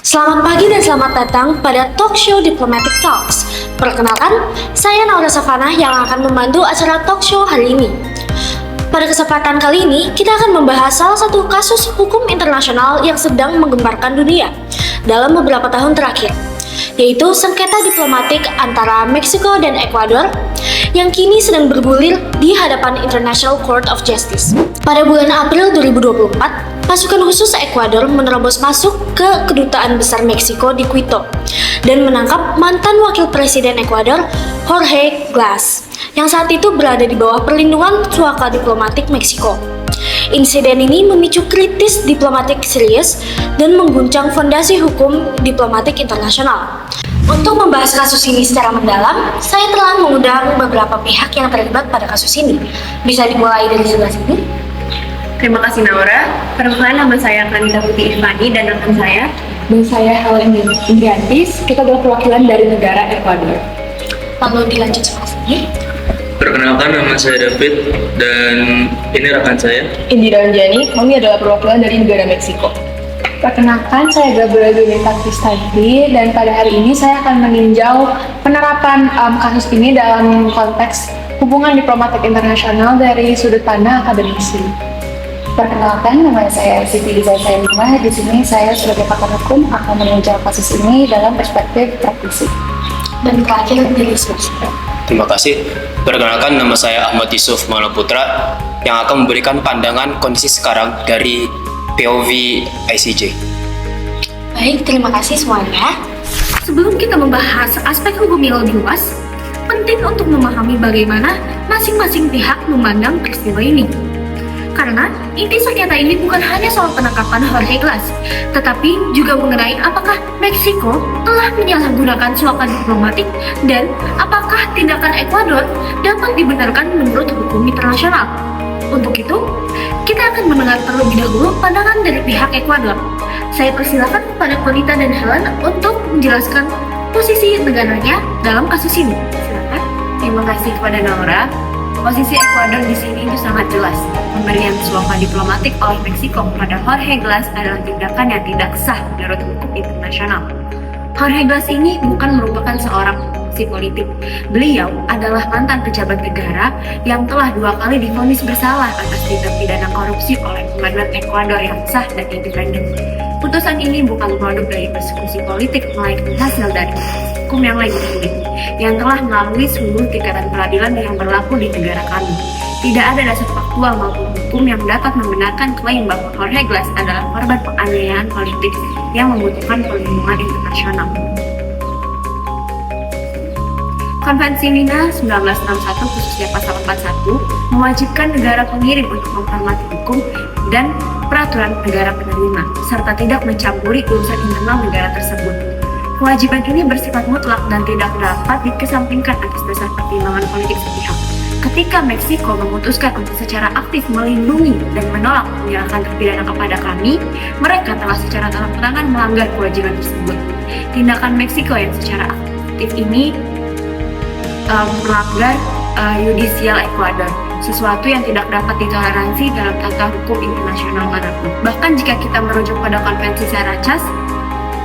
Selamat pagi dan selamat datang pada Talk Show Diplomatic Talks. Perkenalkan, saya Naura Savana yang akan membantu acara talk show hari ini. Pada kesempatan kali ini, kita akan membahas salah satu kasus hukum internasional yang sedang menggemparkan dunia dalam beberapa tahun terakhir, yaitu sengketa diplomatik antara Meksiko dan Ekuador yang kini sedang bergulir di hadapan International Court of Justice. Pada bulan April 2024, pasukan khusus Ekuador menerobos masuk ke Kedutaan Besar Meksiko di Quito dan menangkap mantan Wakil Presiden Ekuador, Jorge Glass, yang saat itu berada di bawah perlindungan suaka diplomatik Meksiko. Insiden ini memicu kritis diplomatik serius dan mengguncang fondasi hukum diplomatik internasional. Untuk membahas kasus ini secara mendalam, saya telah mengundang beberapa pihak yang terlibat pada kasus ini. Bisa dimulai dari sebelah sini. Terima kasih Naura. Perkenalkan, nama saya Kanita Putih Irfani dan rekan saya. Dan saya Helen Indriantis, kita adalah perwakilan dari negara Ekuador. Lalu dilanjut sebelah sini. Perkenalkan, nama saya David dan ini rekan saya. Indira Anjani, kami adalah perwakilan dari negara Meksiko. Perkenalkan, saya Gabriela Julita Kristadi dan pada hari ini saya akan meninjau penerapan kasus ini dalam konteks hubungan diplomatik internasional dari sudut pandang akademisi. Perkenalkan, nama saya Siti Liza Sailima. Di sini saya sebagai pakar hukum akan meninjau kasus ini dalam perspektif praktisi. Dan terakhir dari sebelah sini. Terima kasih. Perkenalkan, nama saya Ahmad Yusuf Malaputra yang akan memberikan pandangan kondisi sekarang dari POV ICJ. Baik, terima kasih semuanya. Sebelum kita membahas aspek hukum yang lebih luas, penting untuk memahami bagaimana masing-masing pihak memandang peristiwa ini. Karena inti sengketa ini bukan hanya soal penangkapan Jorge Glass, tetapi juga mengenai apakah Meksiko telah menyalahgunakan suaka diplomatik dan apakah tindakan Ekuador dapat dibenarkan menurut hukum internasional. Untuk itu, kita akan mendengar terlebih dahulu pandangan dari pihak Ekuador. Saya persilakan kepada Konita dan Helen untuk menjelaskan posisi negaranya dalam kasus ini. Silakan. Terima kasih kepada Naura. Posisi Ekuador di sini itu sangat jelas. Pemberian suaka diplomatik oleh Meksiko kepada Jorge Glass adalah tindakan yang tidak sah menurut hukum internasional. Jorge Glass ini bukan merupakan seorang politik. Beliau adalah mantan pejabat negara yang telah 2 kali divonis bersalah atas tindak pidana korupsi oleh pengadilan Ekuador yang sah dan independen. Putusan ini bukan produk dari persekusi politik, melainkan hasil dari hukum yang legitim yang telah melalui seluruh tingkatan peradilan yang berlaku di negara kami. Tidak ada dasar faktual maupun hukum yang dapat membenarkan klaim bahwa Jorge Glass adalah korban penganiayaan politik yang membutuhkan perlindungan internasional. Konvensi Wina 1961 khususnya pasal 41 mewajibkan negara pengirim untuk menghormati hukum dan peraturan negara penerima serta tidak mencampuri urusan internal negara tersebut. Kewajiban ini bersifat mutlak dan tidak dapat dikesampingkan atas dasar pertimbangan politik sepihak. Ketika Meksiko memutuskan untuk secara aktif melindungi dan menolak menyerahkan terpidana kepada kami, mereka telah secara terang-terangan melanggar kewajiban tersebut. Tindakan Meksiko yang secara aktif ini melanggar yudisial Ekuador, sesuatu yang tidak dapat ditoleransi dalam tata hukum internasional manapun. Bahkan jika kita merujuk pada konvensi Saracas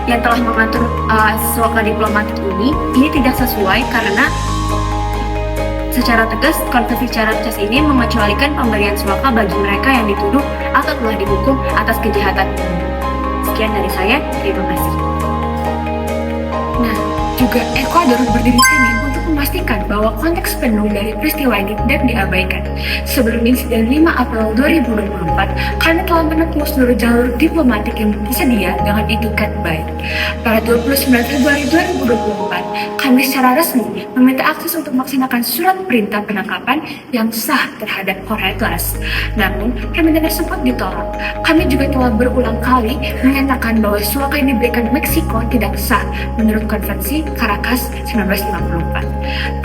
yang telah mengatur suaka diplomatik ini tidak sesuai karena secara tegas konvensi Saracas ini mengecualikan pemberian suaka bagi mereka yang dituduh atau telah dihukum atas kejahatan. Sekian dari saya, terima kasih. Nah, juga Ekuador berdiri sini untuk memastikan bahwa konteks penuh dari peristiwa ini tidak diabaikan. Sebelum insiden 5 April 2024, kami telah menempuh seluruh jalur diplomatik yang tersedia dengan itikat baik. Pada 29 Februari 2024, kami secara resmi meminta akses untuk melaksanakan surat perintah penangkapan yang sah terhadap Jorge Glass. Namun, permintaan tersebut ditolak. Kami juga telah berulang kali menyatakan bahwa suaka yang diberikan Meksiko tidak sah menurut konvensi Caracas 1954.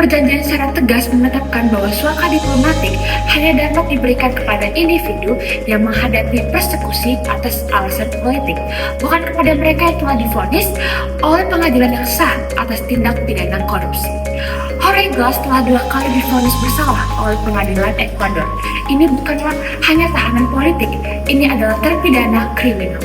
Perjanjian secara tegas menetapkan bahwa suaka diplomatik hanya dapat diberikan kepada individu yang menghadapi persekusi atas alasan politik, bukan kepada mereka yang telah divonis oleh pengadilan yang sah atas tindak pidana korupsi. Jorge Glass telah 2 kali divonis bersalah oleh pengadilan Ekuador. Ini bukanlah hanya tahanan politik, ini adalah terpidana kriminal.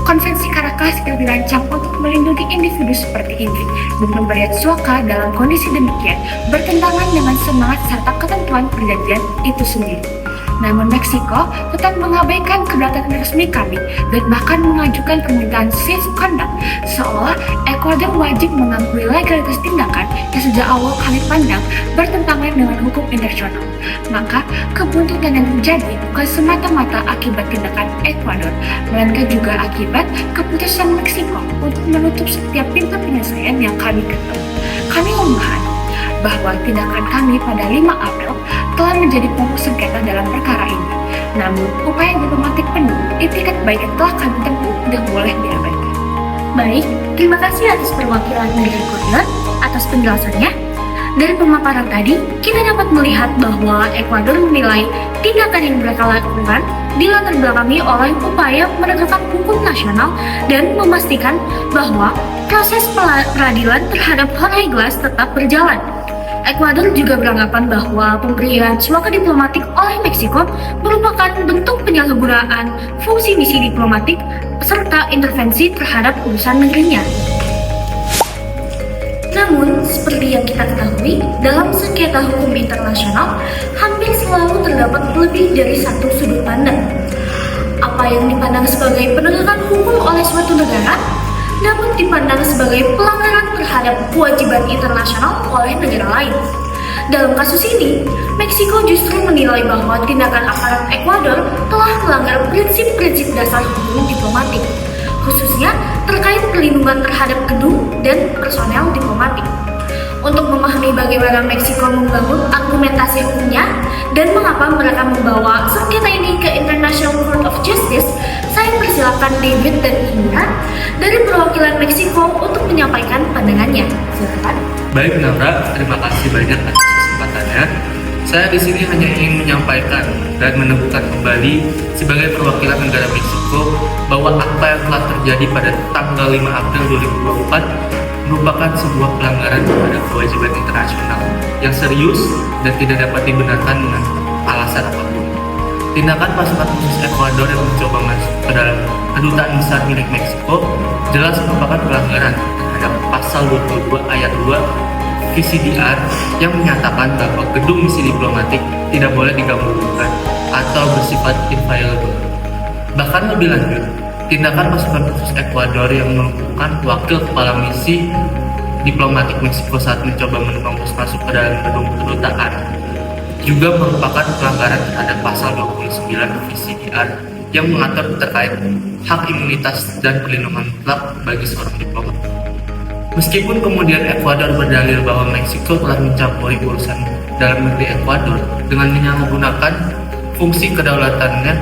Konvensi Caracas yang dirancang untuk melindungi individu seperti ini dan pemberian suaka dalam kondisi demikian bertentangan dengan semangat serta ketentuan perjanjian itu sendiri. Namun Meksiko tetap mengabaikan keberatan resmi kami dan bahkan mengajukan permintaan cease conduct seolah Ekuador wajib mengakui legalitas tindakan yang sejak awal kami pandang bertentangan dengan hukum internasional. Maka kebuntutan yang terjadi bukan semata-mata akibat tindakan Ekuador, melainkan juga akibat keputusan Meksiko untuk menutup setiap pintu penyelesaian yang kami ketuk. Kami memahami bahwa tindakan kami pada 5 April telah menjadi pokok sengketa dalam perkara ini. Namun, upaya diplomatik penuh itikat baik yang telah kami tempuh tidak boleh diabaikan. Baik, terima kasih atas perwakilan dari Ekuador atas penjelasannya. Dari pemaparan tadi, kita dapat melihat bahwa Ekuador menilai tindakan yang mereka lakukan dilatar belakangi oleh upaya menegakkan hukum nasional dan memastikan bahwa proses peradilan terhadap Jorge Glass tetap berjalan. Ekuador juga beranggapan bahwa pemberian suaka diplomatik oleh Meksiko merupakan bentuk penyalahgunaan fungsi misi diplomatik serta intervensi terhadap urusan negerinya. Namun, seperti yang kita ketahui, dalam sengketa hukum internasional hampir selalu terdapat lebih dari satu sudut pandang. Apa yang dipandang sebagai penegakan hukum oleh suatu negara namun dipandang sebagai pelanggaran terhadap kewajiban internasional oleh negara lain. Dalam kasus ini, Meksiko justru menilai bahwa tindakan aparat Ekuador telah melanggar prinsip-prinsip dasar hukum diplomatik, khususnya terkait perlindungan terhadap gedung dan personel diplomatik. Untuk memahami bagaimana Meksiko membangun argumentasi hukumnya dan mengapa mereka membawa sengketa ini ke International Court of Justice, saya persilakan David dan Indra dari perwakilan Meksiko untuk menyampaikan pandangannya. Silakan. Baik Naura, terima kasih banyak atas kesempatannya. Saya di sini hanya ingin menyampaikan dan meneguhkan kembali sebagai perwakilan negara Meksiko bahwa apa yang telah terjadi pada tanggal 5 April 2024 merupakan sebuah pelanggaran terhadap kewajiban internasional yang serius dan tidak dapat dibenarkan dengan alasan apapun. Tindakan pasukan khusus Ekuador yang mencoba masuk ke dalam kedutaan besar milik Meksiko jelas merupakan pelanggaran terhadap pasal 22 ayat 2 VCDR yang menyatakan bahwa gedung misi diplomatik tidak boleh digabungkan atau bersifat inviolable. Bahkan lebih lanjut, tindakan pasukan khusus Ekuador yang merupakan wakil kepala misi diplomatik Meksiko saat mencoba menerobos masuk ke dalam gedung kedutaan juga merupakan pelanggaran terhadap pasal 29 VCDR yang mengatur terkait hak imunitas dan perlindungan mutlak bagi seorang diplomat. Meskipun kemudian Ekuador berdalil bahwa Meksiko telah mencampuri urusan dalam negeri Ekuador dengan menyalahgunakan fungsi kedaulatannya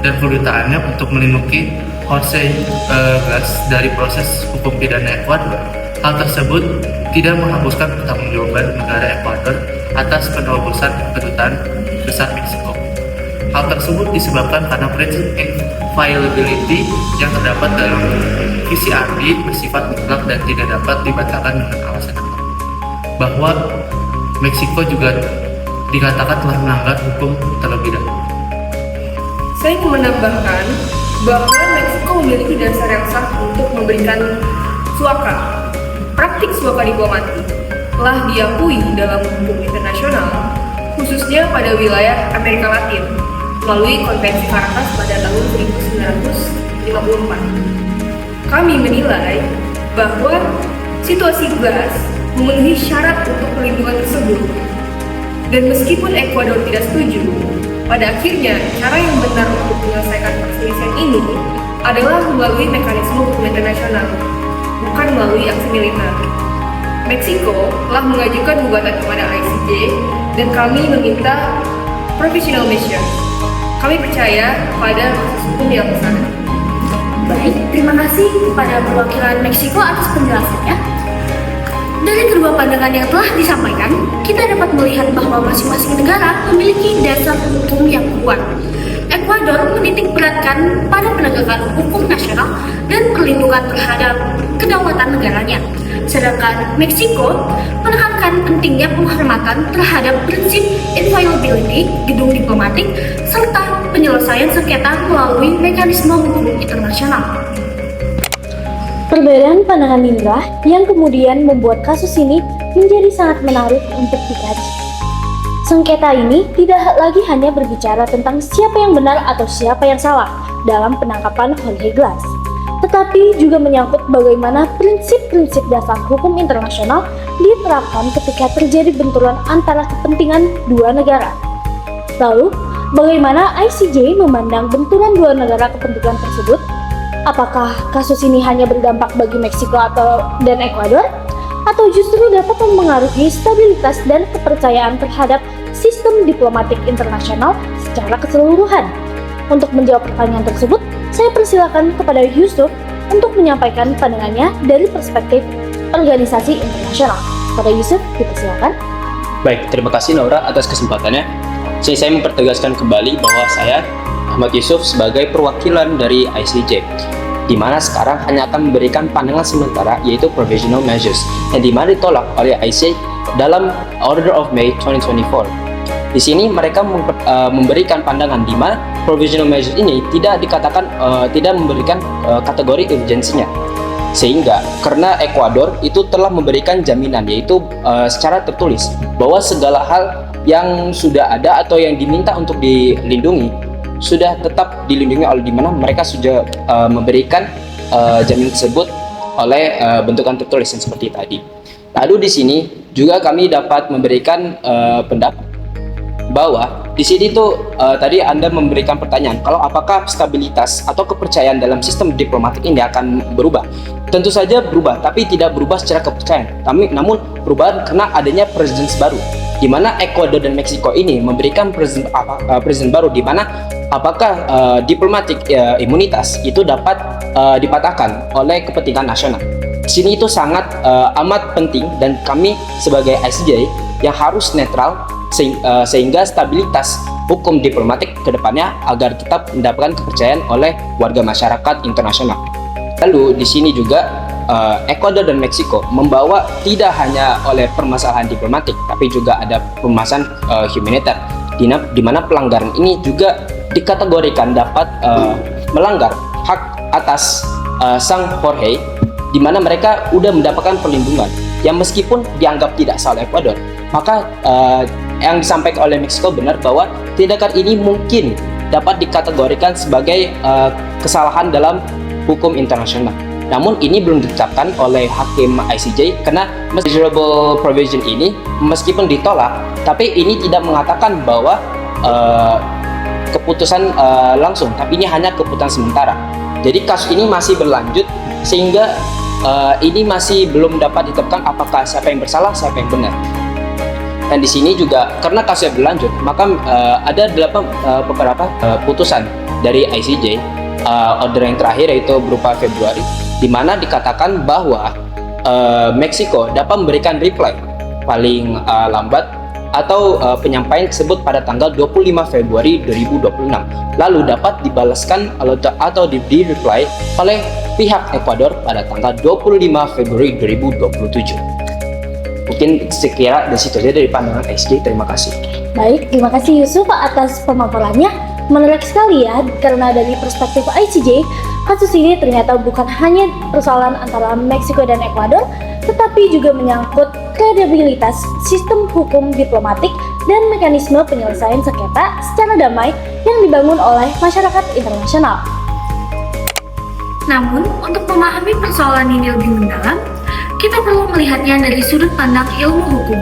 dan kedutaannya untuk melindungi Jorge Glass dari proses hukum pidana Ekuador, hal tersebut tidak menghapuskan pertanggungjawaban negara Ekuador atas penerobosan kedutaan besar Meksiko. Hal tersebut disebabkan karena prinsip inviolability yang terdapat dalam VCRD bersifat mutlak dan tidak dapat dibatalkan dengan alasan apapun. Bahwa Meksiko juga dikatakan telah melanggar hukum terlebih dahulu. Saya ingin menambahkan bahwa Meksiko memiliki dasar yang sah untuk memberikan suaka. Praktik suaka diplomatik telah diakui dalam hukum internasional, khususnya pada wilayah Amerika Latin, melalui Konvensi Caracas pada tahun 1954. Kami menilai bahwa situasi Glass memenuhi syarat untuk perlindungan tersebut. Dan meskipun Ekuador tidak setuju, pada akhirnya cara yang benar untuk menyelesaikan perselisihan ini adalah melalui mekanisme hukum internasional, bukan melalui aksi militer. Meksiko telah mengajukan gugatan kepada ICJ dan kami meminta professional measure. Kami percaya pada proses hukum yang sah. Baik, terima kasih kepada perwakilan Meksiko atas penjelasannya. Dari kedua pandangan yang telah disampaikan, kita dapat melihat bahwa masing-masing negara memiliki dasar hukum yang kuat. Ekuador menitik beratkan pada penegakan hukum nasional dan perlindungan terhadap kedaulatan negaranya. sedangkan Meksiko menekankan pentingnya penghormatan terhadap prinsip inviolability gedung diplomatik serta penyelesaian sengketa melalui mekanisme hukum internasional. Perbedaan pandangan inilah yang kemudian membuat kasus ini menjadi sangat menarik untuk dikaji. Sengketa ini tidak lagi hanya berbicara tentang siapa yang benar atau siapa yang salah dalam penangkapan Jorge Glass, tetapi juga menyangkut bagaimana prinsip-prinsip dasar hukum internasional diterapkan ketika terjadi benturan antara kepentingan dua negara. Lalu, bagaimana ICJ memandang benturan dua negara kepentingan tersebut? Apakah kasus ini hanya berdampak bagi Meksiko dan Ekuador? Atau justru dapat mempengaruhi stabilitas dan kepercayaan terhadap sistem diplomatik internasional secara keseluruhan? Untuk menjawab pertanyaan tersebut, saya persilakan kepada Yusuf untuk menyampaikan pandangannya dari perspektif organisasi internasional. Pada Yusuf, dipersilakan. Baik, terima kasih Naura atas kesempatannya. Saya mempertegaskan kembali bahwa saya, Ahmad Yusuf, sebagai perwakilan dari ICJ, di mana sekarang hanya akan memberikan pandangan sementara, yaitu provisional measures, yang dimana ditolak oleh ICJ dalam Order of May 2024. Di sini mereka memberikan pandangan di mana provisional measures ini tidak dikatakan tidak memberikan kategori urgensinya, sehingga karena Ekuador itu telah memberikan jaminan, yaitu secara tertulis bahwa segala hal yang sudah ada atau yang diminta untuk dilindungi sudah tetap dilindungi, oleh dimana mereka sudah memberikan jaminan tersebut oleh bentukan tertulis yang seperti tadi. Lalu di sini juga kami dapat memberikan pendapat bahwa di sini tuh tadi Anda memberikan pertanyaan kalau apakah stabilitas atau kepercayaan dalam sistem diplomatik ini akan berubah. Tentu saja berubah, tapi tidak berubah secara kepercayaan. Namun perubahan karena adanya presiden baru, di mana Ekuador dan Meksiko ini memberikan presiden baru, di mana apakah diplomatik imunitas itu dapat dipatahkan oleh kepentingan nasional. Di sini itu sangat amat penting, dan kami sebagai ICJ yang harus netral sehingga stabilitas hukum diplomatik ke depannya agar tetap mendapatkan kepercayaan oleh warga masyarakat internasional. Lalu di sini juga Ekuador dan Meksiko membawa tidak hanya oleh permasalahan diplomatik, tapi juga ada permasalahan humaniter, di mana pelanggaran ini juga dikategorikan dapat melanggar hak atas sang Jorge, di mana mereka sudah mendapatkan perlindungan yang meskipun dianggap tidak salah Ekuador, maka yang disampaikan oleh Meksiko benar bahwa tindakan ini mungkin dapat dikategorikan sebagai kesalahan dalam hukum internasional. Namun ini belum ditetapkan oleh hakim ICJ karena measurable provision ini meskipun ditolak, tapi ini tidak mengatakan bahwa keputusan langsung, tapi ini hanya keputusan sementara. Jadi kasus ini masih berlanjut sehingga ini masih belum dapat ditetapkan apakah siapa yang bersalah, siapa yang benar. Dan di sini juga karena kasusnya berlanjut, maka ada beberapa putusan dari ICJ, order yang terakhir yaitu berupa Februari, di mana dikatakan bahwa Meksiko dapat memberikan reply paling lambat atau penyampaian tersebut pada tanggal 25 Februari 2026, lalu dapat dibalaskan atau di-reply oleh pihak Ekuador pada tanggal 25 Februari 2027. Mungkin sekira dari situ saja dari pandangan ICJ. Terima kasih. Baik, terima kasih Yusuf atas pemaparannya. Menarik sekali ya, karena dari perspektif ICJ, kasus ini ternyata bukan hanya persoalan antara Meksiko dan Ekuador, tetapi juga menyangkut kredibilitas sistem hukum diplomatik dan mekanisme penyelesaian sengketa secara damai yang dibangun oleh masyarakat internasional. Namun, untuk memahami persoalan ini lebih mendalam, kita perlu melihatnya dari sudut pandang ilmu hukum.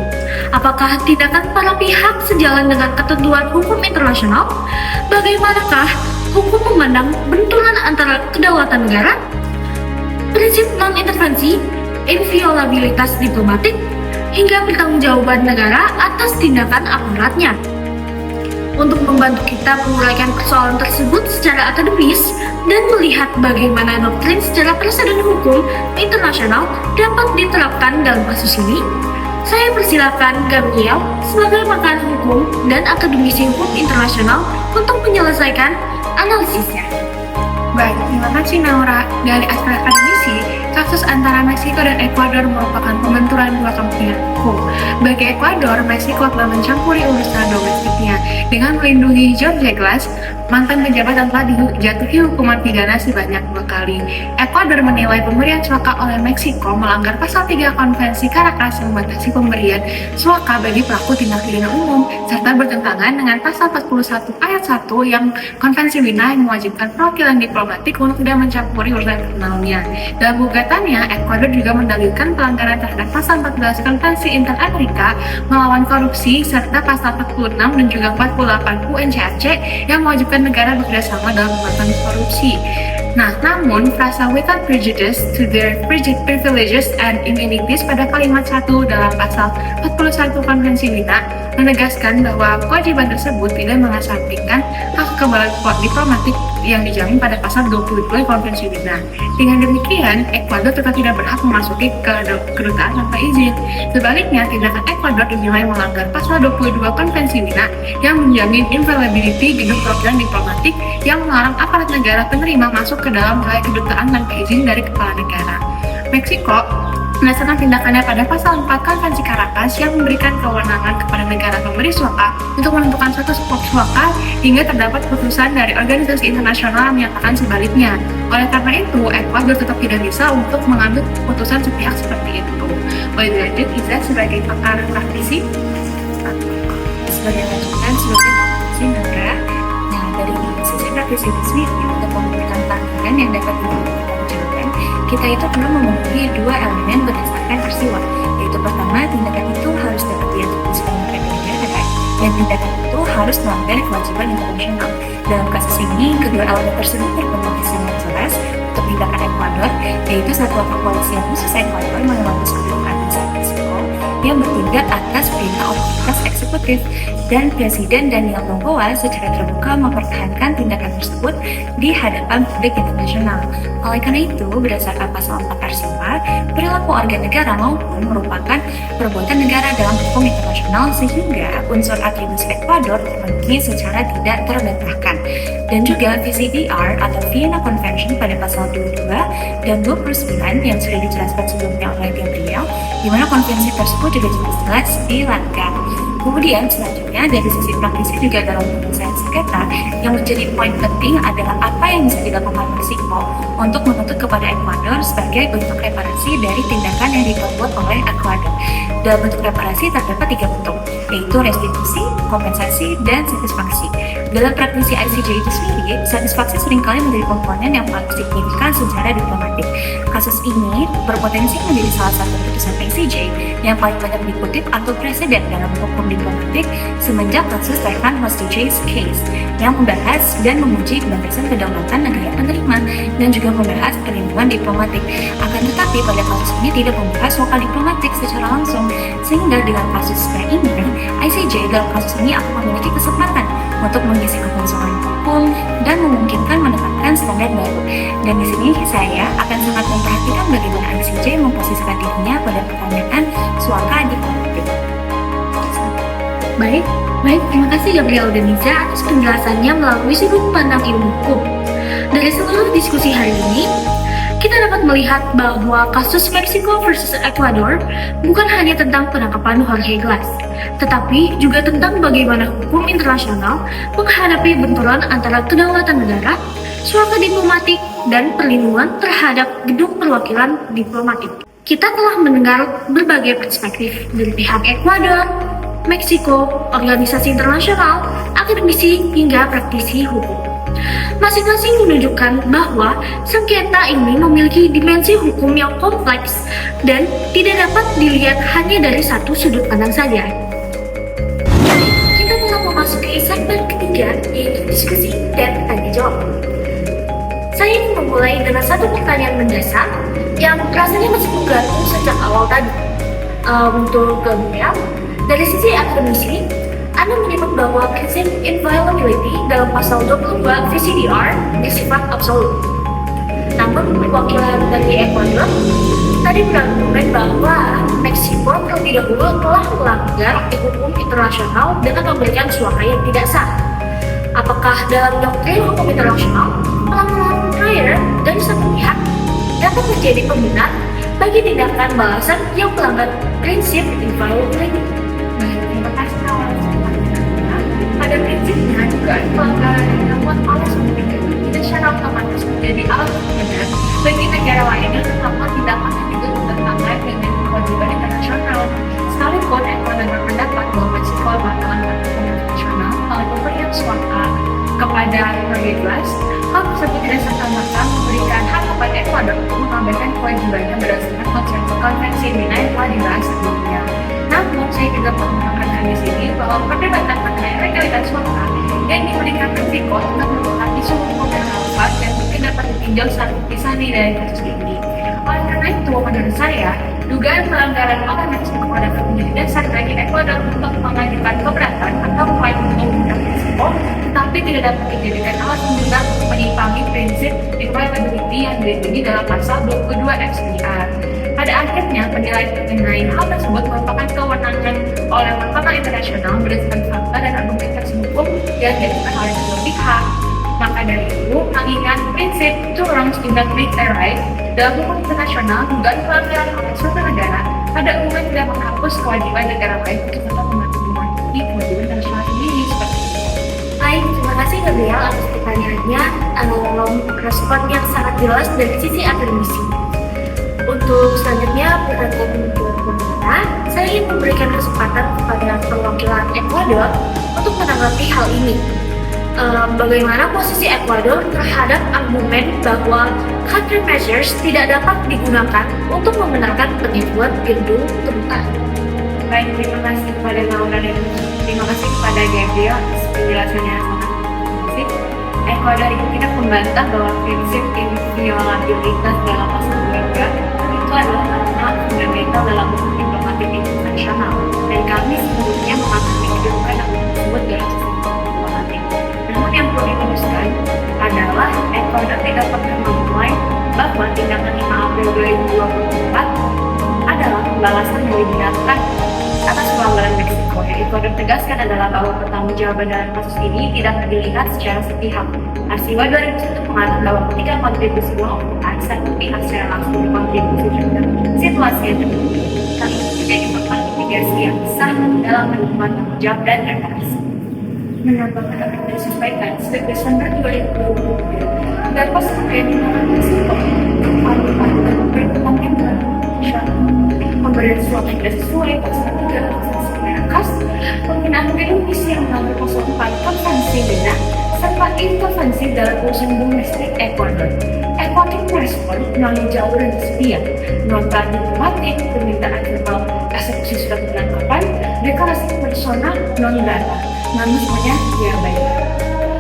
Apakah tindakan para pihak sejalan dengan ketentuan hukum internasional? Bagaimanakah hukum memandang benturan antara kedaulatan negara, prinsip non-intervensi, inviolabilitas diplomatik, hingga pertanggungjawaban negara atas tindakan aparatnya? Untuk membantu kita menguraikan persoalan tersebut secara akademis dan melihat bagaimana doktrin secara presiden hukum internasional dapat diterapkan dalam kasus ini, saya persilakan Gabriel sebagai pakar hukum dan akademisi hukum internasional untuk menyelesaikan analisisnya. Baik, terima Terima kasih Naura. Dari aspek akademisi, kasus antara Meksiko dan Ekuador merupakan pembenturan dua kepentingan hukum. Bagi Ekuador, Meksiko telah mencampuri urusan domestiknya dengan melindungi Jorge Glass, mantan pejabat yang telah dijatuhi hukuman pidana sebanyak 2 kali. Ekuador menilai pemberian suaka oleh Meksiko melanggar pasal 3 Konvensi Caracas yang membatasi pemberian suaka bagi pelaku tindak pidana umum, serta bertentangan dengan pasal 41 ayat 1 yang Konvensi Wina yang mewajibkan perwakilan diplomatik untuk tidak mencampuri urusan internalnya. Dalam gugatannya, Ekuador juga mendalilkan pelanggaran terhadap pasal 14 Konvensi Inter-Amerika melawan korupsi serta pasal 46 dan juga 48 UNCAC yang mewajibkan negara bekerjasama dalam pemberantasan korupsi. Nah, namun frasa without prejudice to their privileges and immunities pada kalimat 1 dalam pasal 41 Konvensi Wina menegaskan bahwa kewajiban tersebut tidak mengesampingkan hak kekebalan diplomatik yang dijamin pada pasal 22 Konvensi Wina. Dengan demikian, Ekuador tetap tidak berhak memasuki kedutaan tanpa izin. Sebaliknya, tindakan Ekuador dinilai melanggar pasal 22 Konvensi Wina yang menjamin inviolability gedung perwakilan diplomatik yang melarang aparat negara penerima masuk ke dalam wilayah kedutaan tanpa izin dari kepala negara. Meksiko berdasarkan tindakannya pada pasal 4 Konvensi Caracas yang memberikan kewenangan kepada negara pemberi suaka untuk menentukan status suaka hingga terdapat putusan dari organisasi internasional yang menyatakan sebaliknya. Oleh karena itu, Ekuador tetap tidak bisa untuk mengambil putusan sepihak seperti itu. Boleh dilanjut, Iza sebagai pakar praktisi. Sebagai lanjutan, sebagai praktisi Naura, nah dari sisi praktisi itu sendiri untuk memberikan tantangan yang dapat dilakukan, kita itu perlu memenuhi 2 elemen berdasarkan peristiwa, yaitu pertama, tindakan itu harus dapat diantisipasi negara dan tindakan itu harus melanggar kewajiban internasional. Dalam kasus ini, kedua elemen tersebut terpenuhi secara jelas untuk tindakan Ekuador, yaitu Satuan Kepolisian Khusus Ekuador mengembangan kedudukan Meksiko yang bertindak atas perintah otoritas eksekutif, dan Presiden Daniel Noboa secara terbuka mempertahankan tindakan tersebut di hadapan publik internasional. Oleh karena itu, berdasarkan pasal 4 Arsipa, perilaku organ negara maupun merupakan perbuatan negara dalam hukum internasional sehingga unsur atribusi Ekuador terpenuhi secara tidak terbantahkan. Dan juga VCDR atau Vienna Convention pada pasal 22 dan 29 yang sudah dijelaskan sebelumnya oleh Gabriel, di mana konvensi tersebut juga jelas dilanggar. Kemudian selanjutnya dari sisi praktisi juga dalam penyelesaian sengketa yang menjadi poin penting adalah apa yang bisa dilakukan Meksiko untuk menuntut kepada Ekuador sebagai bentuk reparasi dari tindakan yang diperbuat oleh Ekuador. Dalam bentuk reparasi terdapat 3 bentuk, yaitu restitusi, kompensasi, dan satisfaksi. Dalam praktisi ICJ itu sendiri, satisfaksi seringkali menjadi komponen yang paling signifikan secara diplomatik. Kasus ini berpotensi menjadi salah satu putusan ICJ yang paling banyak dikutip atau presiden dalam hukum diplomatik semenjak kasus Stefan Hostages case yang membahas dan memuji pembatasan kedaulatan negara penerima dan juga membahas perlindungan diplomatik. Akan tetapi pada kasus ini tidak membahas lokal diplomatik secara langsung, sehingga dengan kasus seperti ini, ICJ dalam kasus ini akan memiliki kesempatan untuk mengisi kekosongan hukum dan memungkinkan menetapkan standar baru. Dan di sini saya akan sangat memperhatikan bagaimana ICJ memposisikan dirinya pada pertanyaan suaka diplomatik. Baik, terima kasih Gabriel dan Niza atas penjelasannya melalui sudut pandang ilmu hukum. Dari seluruh diskusi hari ini, kita dapat melihat bahwa kasus Meksiko versus Ecuador bukan hanya tentang penangkapan Jorge Glass, tetapi juga tentang bagaimana hukum internasional menghadapi benturan antara kedaulatan negara, suaka diplomatik, dan perlindungan terhadap gedung perwakilan diplomatik. Kita telah mendengar berbagai perspektif dari pihak Ekuador, Meksiko, organisasi internasional, akademisi, hingga praktisi hukum. Masing-masing menunjukkan bahwa sengketa ini memiliki dimensi hukum yang kompleks dan tidak dapat dilihat hanya dari satu sudut pandang saja. Kita telah memasuki segmen ketiga, yaitu diskusi dan tanya jawab. Saya ingin memulai dengan satu pertanyaan mendasar yang rasanya masih menggantung sejak awal tadi. Untuk Gabriel, dari sisi akademisi, Anda menyebut bahwa prinsip inviolability dalam pasal 22 VCDR bersifat absolut. Namun, perwakilan dari Ekuador tadi berargumen bahwa Meksiko terlebih dahulu telah melanggar hukum internasional dengan memberikan suaka yang tidak sah. Apakah dalam doktrin hukum internasional, pelanggaran lawyer dari satu pihak dapat menjadi pembenar bagi tindakan balasan yang melanggar prinsip inviolability. Baik, terima kasih kawan. Pada prinsipnya, dugaan pelanggaran yang dilakukan oleh suatu negara tidak secara otomatis menjadi alat pembenar bagi negara lain yang melakukan tindakan yang juga bertentangan dengan kewajiban internasional. Sekalipun Ekuador berpendapat bahwa Meksiko melakukan hukum internasional oleh pemberian suaka kepada Honduras, hal tersebut tidak serta-merta memberikan hak kepada Ekuador untuk mengabaikan kewajibannya berdasarkan konvensi Mina yang telah dibahas sebelumnya. Namun, saya juga perlu menekankan di sini bahwa perdebatan mengenai legalitas suaka yang diberikan Meksiko tetap merupakan isu hukum yang relevan dan mungkin dapat ditinjau secara terpisah dari kasus ini. Oleh karena itu, menurut saya, dugaan pelanggaran oleh Meksiko dapat menjadi dasar bagi Ekuador untuk mengajukan keberatan atau klaim untuk Meksiko, tetapi tidak dapat dijadikan alasan juga untuk menyimpangi prinsip inviolability yang dilindungi dalam pasal 22 FCR. Pada akhirnya, penilaian mengenai hal tersebut merupakan kewenangan oleh Mahkamah Internasional berdasarkan fakta dan argumentasi hukum yang diajukan oleh kedua pihak. Maka dari itu, mengingat prinsip two wrongs do not make a right, dalam hukum internasional, dugaan pelanggaran oleh suatu negara pada umumnya tidak menghapus kewajiban negara lain untuk tetap mematuhi kewajiban internasional sendiri seperti itu. Baik, terima kasih Gabriel atas pertanyaannya. Respon yang sangat jelas dari sisi akademisi. Untuk selanjutnya, pertanyaan kedua, saya ingin memberikan kesempatan kepada perwakilan Ekuador untuk menanggapi hal ini. Bagaimana posisi Ekuador terhadap argumen bahwa countermeasures tidak dapat digunakan untuk membenarkan penipuan pintu tentang. Baik, terima kasih kepada Naura dan terima kasih kepada Gabriel atas penjelasannya yang sangat komprehensif. Ekuador itu tidak membantah bahwa prinsip inviolabilitas dalam pasal 22 itu adalah hak fundamental dalam hukum diplomatik internasional, dan kami sebelumnya mengaku hal tersebut dalam sistem diplomatik. Namun yang perlu diluruskan adalah Ekuador tidak pernah mengklaim bahwa tindakan 5 April 2024 adalah pembalasan yang dibenarkan atas pelanggaran Meksiko. Yang Ekuador tegaskan adalah bahwa pertanggungjawaban dalam kasus ini tidak dilihat secara sepihak. Arsiwa 2001 mengatur bahwa ketika kontribusi uang okupasi satu pihak secara langsung berkontribusi terhadap situasi yang terjadi, hal itu menjadi merupakan mitigasi yang sah dalam menemukan tanggung jawab dan reparasi. Menambahkan apa yang disampaikan, sejak Desember 2020, dapat pemberian tindakan Meksiko kepada pertemuan Indonesia pemberian suap yang tidak sesuai pasal 3 Konvensi Caracas, penggunaan Indonesia yang melanggar pasal 4 Konvensi Mina, serta intervensi dalam urusan domestik Ekuador. Ekuador merespon melalui jalur resmi, nota diplomatik, permintaan verbal eksekusi surat penangkapan, deklarasi persona non grata, namun semuanya diabaikan.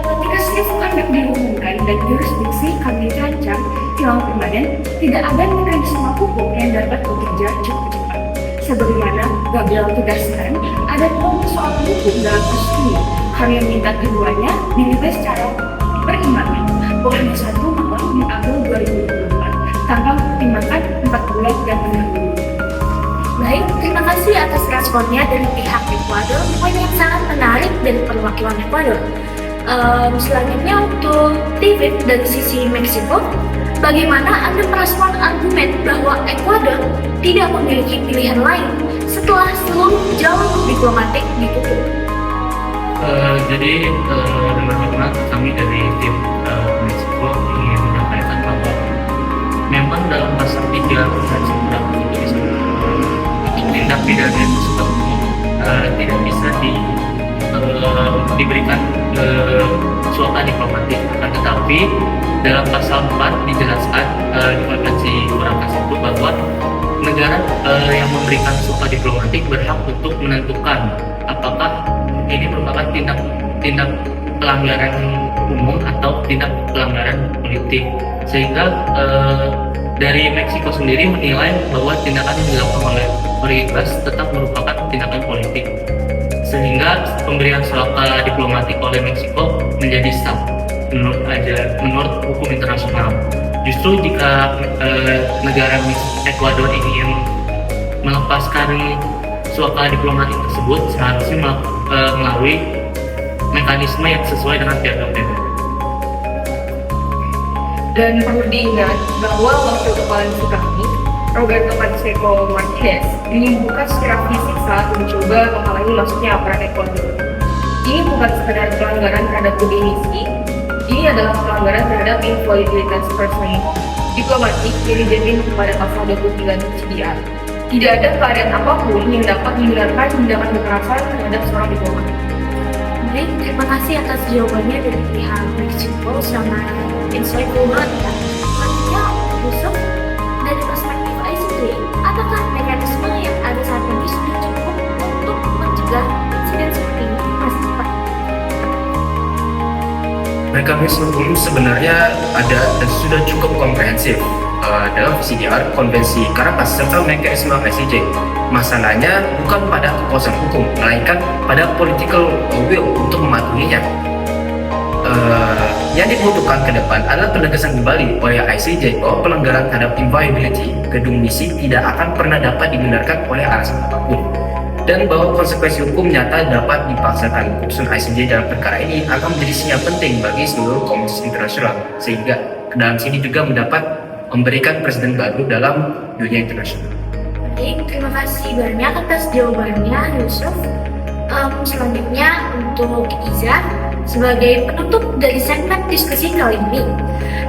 Ketika safe conduct diumumkan dan jurisdiksi kami terancam hilang permanen, tidak ada mekanisme hukum yang dapat bekerja cukup cepat. Sebagaimana Gabriel tegaskan, ada soal hukum dalam kasus ini. Kami meminta keduanya dinilai secara berimbang, bukan hanya 1 Maret di April 2024, tanpa mempertimbangkan 4 bulan dan 6 bulan. Baik, terima kasih atas responnya dari pihak Ekuador. Poin yang sangat menarik dari perwakilan Ekuador. Selanjutnya untuk David dari sisi Meksiko, bagaimana Anda merespon argumen bahwa Ekuador tidak memiliki pilihan lain setelah seluruh jalur diplomatik ditutup? Jadi dengan hormat kami dari tim Meksiko ingin menyampaikan bahwa memang dalam pasal 3 Konvensi Undang-Undang Indonesia tindak pidana yang bersifat umum tidak bisa diberikan suaka diplomatik. Akan tetapi dalam pasal 4 dijelaskan di Konvensi Caracas itu bahwa negara yang memberikan suaka diplomatik berhak untuk menentukan apakah ini merupakan tindak pelanggaran umum atau tindak pelanggaran politik, sehingga dari Meksiko sendiri menilai bahwa tindakan yang dilakukan oleh Honduras tetap merupakan tindakan politik, sehingga pemberian suaka diplomatik oleh Meksiko menjadi sah menurut hukum internasional. Justru jika negara Ekuador ingin melepaskan suaka diplomatik tersebut, seharusnya melalui mekanisme yang sesuai dengan piagam PBB. Dan perlu diingat bahwa wakil kepala divisi kami, Roberto Pacheco Martinez, bukan secara fisik saat mencoba menghalangi masuknya aparat Ekuador. Ini bukan sekedar pelanggaran terhadap definisi, ini adalah pelanggaran terhadap inviolabilitas personil diplomatik yang dijamin kepada pasal 23 CDR. Tidak ada keadaan apapun yang dapat menghindarkan tindakan kekerasan terhadap seorang diplomat. Baik, terima kasih atas jawabannya dari pihak Meksiko sama insightful banget ya. Selanjutnya, Yusuf, dari perspektif ICJ, apakah mekanisme yang ada saat ini sudah cukup untuk mencegah insiden seperti ini di masa depan? Mekanisme hukum sebenarnya ada dan sudah cukup komprehensif dalam CDR, Konvensi Caracas, serta mekanisme ICJ. Masalahnya bukan pada kekuasaan hukum, melainkan pada political will untuk mematuhinya. Yang dibutuhkan ke depan adalah penegasan kembali oleh ICJ bahwa pelanggaran terhadap inviolability gedung misi tidak akan pernah dapat dibenarkan oleh alasan apapun, dan bahwa konsekuensi hukum nyata dapat dipaksakan. Keputusan ICJ dalam perkara ini akan menjadi sinyal penting bagi seluruh komunitas internasional, sehingga dalam sini juga mendapat memberikan presiden baru dalam dunia internasional. Baik, terima kasih banyak atas jawabannya, Yusuf. Selanjutnya untuk Iza, sebagai penutup dari segmen diskusi kali ini,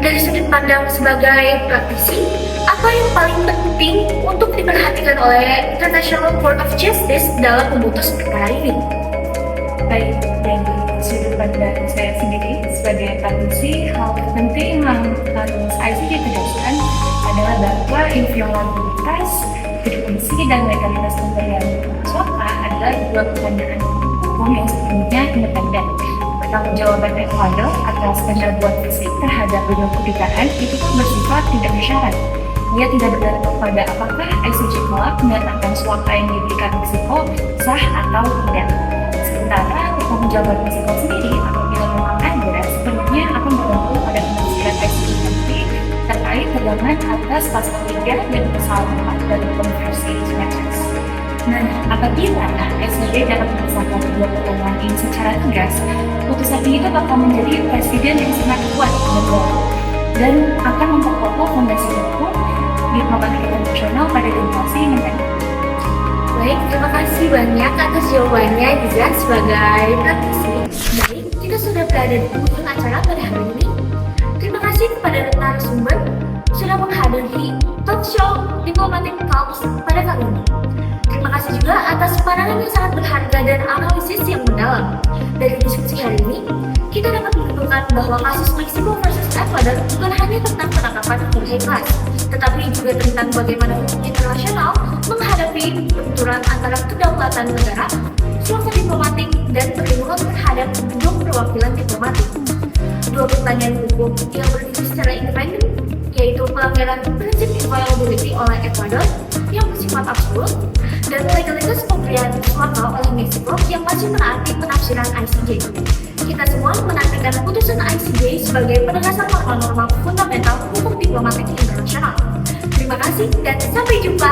dari sudut pandang sebagai praktisi, apa yang paling penting untuk diperhatikan oleh International Court of Justice dalam memutus perkara ini? Baik, dari sudut pandang saya sendiri sebagai praktisi, hal terpenting yang harus ICJ tegaskan adalah bahwa inviolabilitas gedung misi dan legalitas pemberian suaka adalah dua pertanyaan hukum yang sepenuhnya independen. Pertanggungjawaban Ekuador atas pencabulan fisik terhadap gedung kedutaan itu bersifat tidak bersyarat. Ia tidak bergantung pada apakah ICJ kelak menyatakan suaka yang diberikan Meksiko sah atau tidak. Sementara pertanggungjawaban Meksiko sendiri apabila memang ada, sepenuhnya akan bergantung pada penafsiran ICJ nanti terkait pegangan atas pasal 3 dan pasal 4 dari konversi Caracas. Nah, apabila ICJ dapat menyelesaikan kedua pertanyaan ini secara tegas, putusan ini bakal menjadi presiden yang sangat kuat dan akan memperkokoh fondasi hukum diplomatik internasional pada generasi mendatang. Baik, terima kasih banyak atas jawabannya, Iza, sebagai praktisi. Baik, kita sudah berada di ujung acara pada hari ini. Terima kasih kepada narasumber sudah menghadiri talk show Diplomatic Talks pada kali ini. Terima kasih juga atas pandangan yang sangat berharga dan analisis yang mendalam. Dari diskusi hari ini, kita dapat menentukan bahwa kasus Meksiko versus Ecuador bukan hanya tentang penangkapan Jorge Glas, tetapi juga tentang bagaimana hukum internasional menghadapi benturan antara kedaulatan negara, suasana diplomatik, dan perlindungan terhadap gedung perwakilan diplomatik. Dua pertanyaan hukum yang berdiri secara independen, yaitu pelanggaran prinsip inviolability oleh Ekuador yang bersifat absolut, dan legalitas pemberian suaka oleh Meksiko yang masih menaati penafsiran ICJ. Kita semua menantikan putusan ICJ sebagai penegasan norma-norma fundamental hukum diplomatik internasional. Terima kasih dan sampai jumpa.